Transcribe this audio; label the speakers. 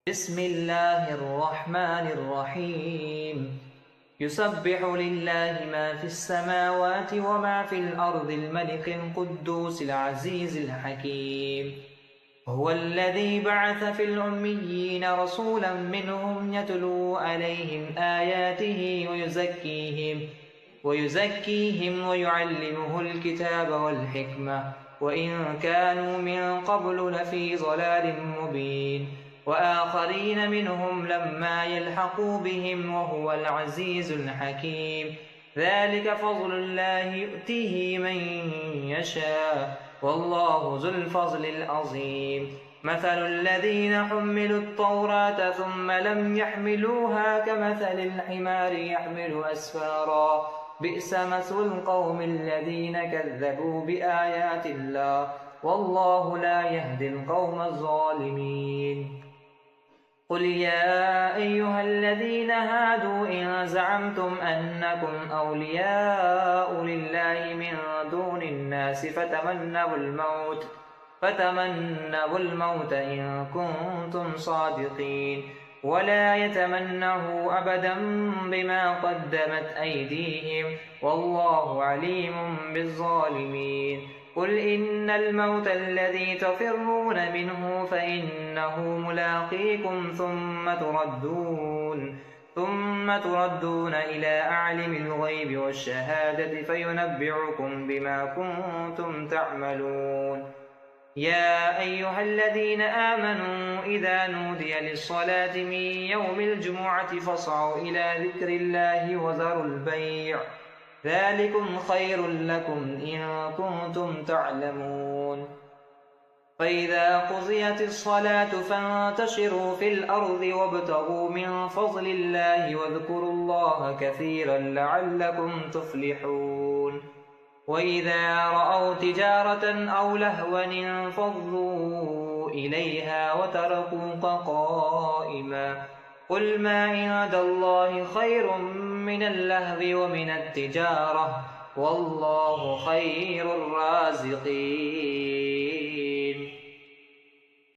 Speaker 1: بسم الله الرحمن الرحيم يسبح لله ما في السماوات وما في الأرض الملك القدوس العزيز الحكيم هو الذي بعث في الأميين رسولا منهم يتلو عليهم آياته ويزكيهم ويعلمه الكتاب والحكمة وإن كانوا من قبل لفي ضلال مبين وآخرين منهم لما يلحقوا بهم وهو العزيز الحكيم ذلك فضل الله يؤتيه من يشاء والله ذو الفضل العظيم مثل الذين حملوا التوراة ثم لم يحملوها كمثل الحمار يحمل أسفارا بئس مثل القوم الذين كذبوا بآيات الله والله لا يهدي القوم الظالمين قل يا أيها الذين هادوا إن زعمتم أنكم أولياء لله من دون الناس فتمنوا الموت إن كنتم صادقين ولا يتمنه أبدا بما قدمت أيديهم والله عليم بالظالمين قل إن الموت الذي تفرون منه فإنه ملاقيكم ثم تردون إلى أعلم الغيب والشهادة فينبئكم بما كنتم تعملون يا أيها الذين آمنوا إذا نودي للصلاة من يوم الجمعة فاسعوا إلى ذكر الله وذروا البيع ذلكم خير لكم إن كنتم تعلمون فإذا قضيت الصلاة فانتشروا في الأرض وابتغوا من فضل الله واذكروا الله كثيرا لعلكم تفلحون وإذا رأوا تجارة أو لهوا انفضوا إليها وتركوك قائما قل ما عند الله خير من اللهو ومن التجارة والله خير الرازقين